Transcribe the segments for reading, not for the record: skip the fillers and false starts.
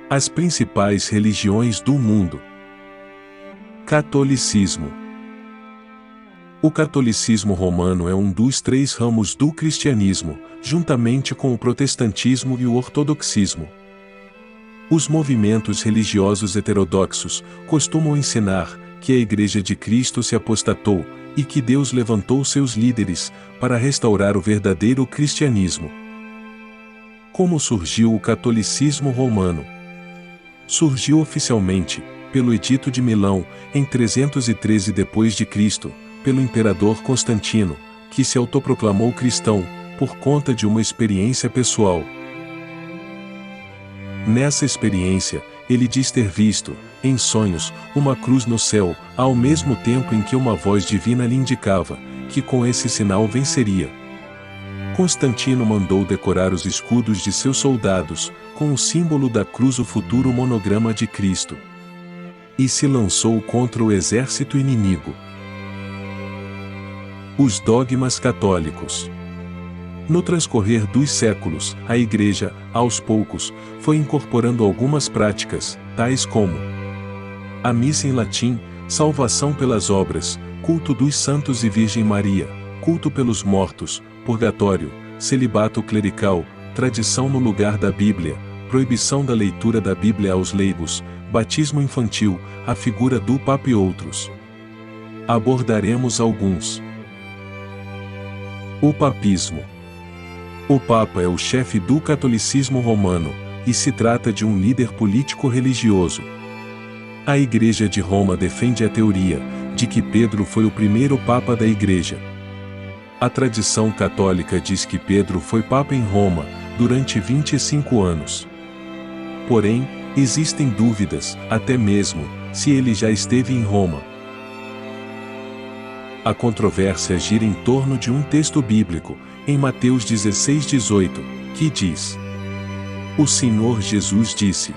As principais religiões do mundo. Catolicismo. O catolicismo romano é um dos 3 ramos do cristianismo, juntamente com o protestantismo e o ortodoxismo. Os movimentos religiosos heterodoxos costumam ensinar que a Igreja de Cristo se apostatou e que Deus levantou seus líderes para restaurar o verdadeiro cristianismo. Como surgiu o catolicismo romano? Surgiu oficialmente, pelo Edito de Milão, em 313 d.C., pelo imperador Constantino, que se autoproclamou cristão, por conta de uma experiência pessoal. Nessa experiência, ele diz ter visto, em sonhos, uma cruz no céu, ao mesmo tempo em que uma voz divina lhe indicava que com esse sinal venceria. Constantino mandou decorar os escudos de seus soldados, com o símbolo da cruz, o futuro monograma de Cristo. E se lançou contra o exército inimigo. Os dogmas católicos. No transcorrer dos séculos, a Igreja, aos poucos, foi incorporando algumas práticas, tais como a missa em latim, salvação pelas obras, culto dos santos e Virgem Maria, culto pelos mortos, purgatório, celibato clerical, tradição no lugar da Bíblia, proibição da leitura da Bíblia aos leigos, batismo infantil, a figura do Papa e outros. Abordaremos alguns. O papismo. O Papa é o chefe do catolicismo romano, e se trata de um líder político-religioso. A Igreja de Roma defende a teoria de que Pedro foi o primeiro Papa da Igreja. A tradição católica diz que Pedro foi Papa em Roma, durante 25 anos. Porém, existem dúvidas, até mesmo, se ele já esteve em Roma. A controvérsia gira em torno de um texto bíblico, em Mateus 16:18, que diz: O Senhor Jesus disse: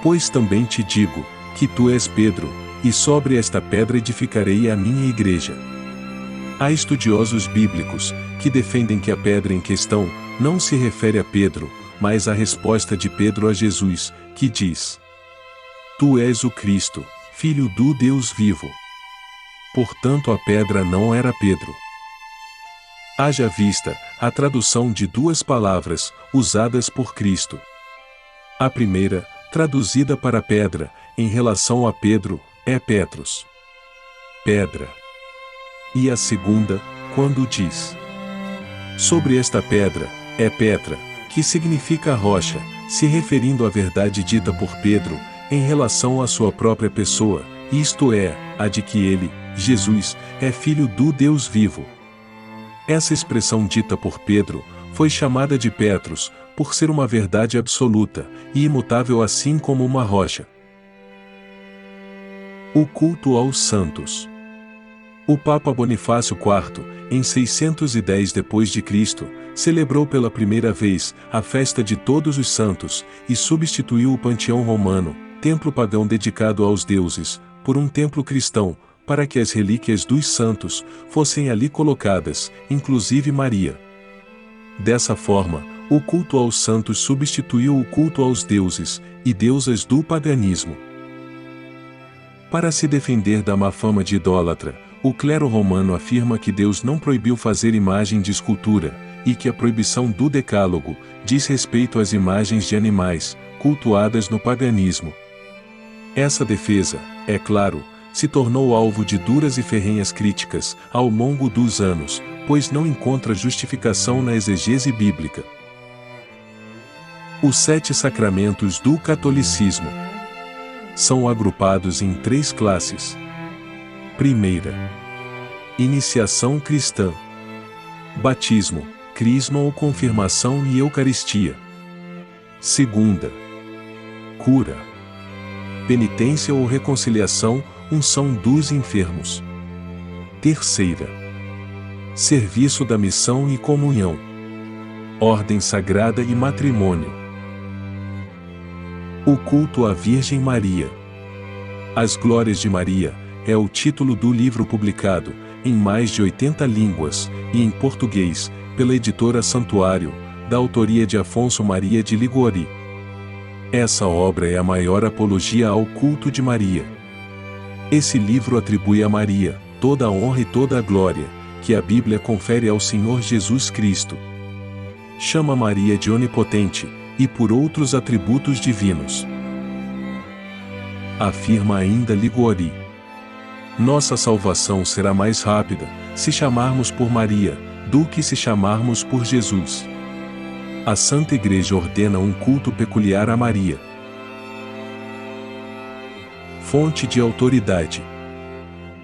Pois também te digo, que tu és Pedro, e sobre esta pedra edificarei a minha igreja. Há estudiosos bíblicos, que defendem que a pedra em questão, não se refere a Pedro, mas à resposta de Pedro a Jesus, que diz: Tu és o Cristo, Filho do Deus vivo. Portanto a pedra não era Pedro. Haja vista a tradução de 2 palavras, usadas por Cristo. A primeira, traduzida para pedra, em relação a Pedro, é Petros. Pedra. E a segunda, quando diz: Sobre esta pedra, é Petra, que significa rocha, se referindo à verdade dita por Pedro, em relação à sua própria pessoa, isto é, a de que ele, Jesus, é Filho do Deus vivo. Essa expressão dita por Pedro, foi chamada de Petros, por ser uma verdade absoluta, e imutável assim como uma rocha. O culto aos santos. O Papa Bonifácio IV, em 610 d.C., celebrou pela primeira vez a festa de todos os santos, e substituiu o panteão romano, templo pagão dedicado aos deuses, por um templo cristão, para que as relíquias dos santos fossem ali colocadas, inclusive Maria. Dessa forma, o culto aos santos substituiu o culto aos deuses e deusas do paganismo. Para se defender da má fama de idólatra, o clero romano afirma que Deus não proibiu fazer imagem de escultura, e que a proibição do Decálogo diz respeito às imagens de animais, cultuadas no paganismo. Essa defesa, é claro, se tornou alvo de duras e ferrenhas críticas, ao longo dos anos, pois não encontra justificação na exegese bíblica. Os 7 sacramentos do catolicismo são agrupados em 3 classes. Primeira, iniciação cristã. Batismo, crisma ou confirmação e eucaristia. Segunda, cura. Penitência ou reconciliação, unção dos enfermos. Terceira, serviço da missão e comunhão. Ordem sagrada e matrimônio. O culto à Virgem Maria. As Glórias de Maria é o título do livro publicado, em mais de 80 línguas, e em português, pela editora Santuário, da autoria de Afonso Maria de Liguori. Essa obra é a maior apologia ao culto de Maria. Esse livro atribui a Maria toda a honra e toda a glória que a Bíblia confere ao Senhor Jesus Cristo. Chama Maria de onipotente e por outros atributos divinos. Afirma ainda Liguori: nossa salvação será mais rápida se chamarmos por Maria do que se chamarmos por Jesus. A Santa Igreja ordena um culto peculiar a Maria. Fonte de autoridade.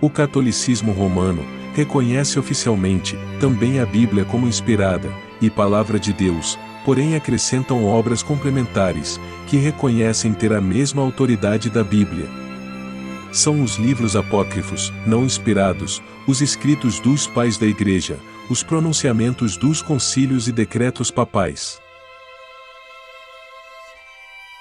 O catolicismo romano reconhece oficialmente também a Bíblia como inspirada e palavra de Deus, porém acrescentam obras complementares que reconhecem ter a mesma autoridade da Bíblia. São os livros apócrifos, não inspirados, os escritos dos pais da Igreja, os pronunciamentos dos concílios e decretos papais.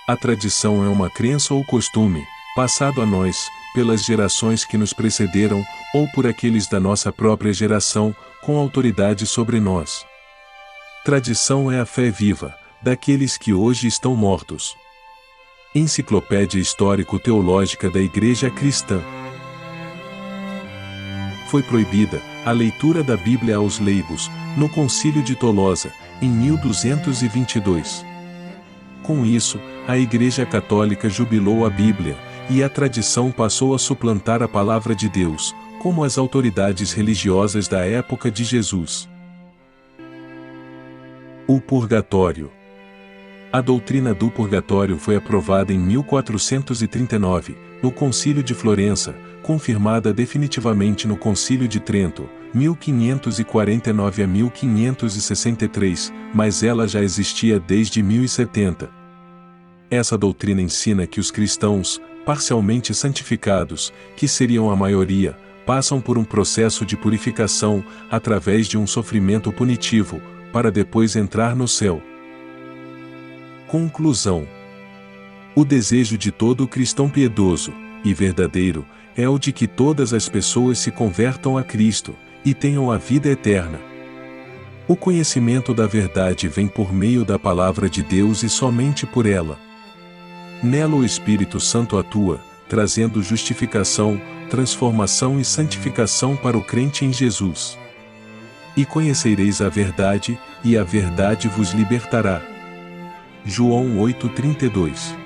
A tradição é uma crença ou costume, passado a nós, pelas gerações que nos precederam, ou por aqueles da nossa própria geração, com autoridade sobre nós. Tradição é a fé viva, daqueles que hoje estão mortos. Enciclopédia Histórico-Teológica da Igreja Cristã. Foi proibida a leitura da Bíblia aos leigos, no Concílio de Tolosa, em 1222. Com isso, a Igreja Católica jubilou a Bíblia, e a tradição passou a suplantar a Palavra de Deus, como as autoridades religiosas da época de Jesus. O Purgatório. A doutrina do Purgatório foi aprovada em 1439, no Concílio de Florença, confirmada definitivamente no Concílio de Trento, 1549 a 1563, mas ela já existia desde 1070. Essa doutrina ensina que os cristãos, parcialmente santificados, que seriam a maioria, passam por um processo de purificação, através de um sofrimento punitivo, para depois entrar no céu. Conclusão. O desejo de todo cristão piedoso e verdadeiro é o de que todas as pessoas se convertam a Cristo e tenham a vida eterna. O conhecimento da verdade vem por meio da Palavra de Deus e somente por ela. Nela o Espírito Santo atua, trazendo justificação, transformação e santificação para o crente em Jesus. E conhecereis a verdade, e a verdade vos libertará. João 8:32.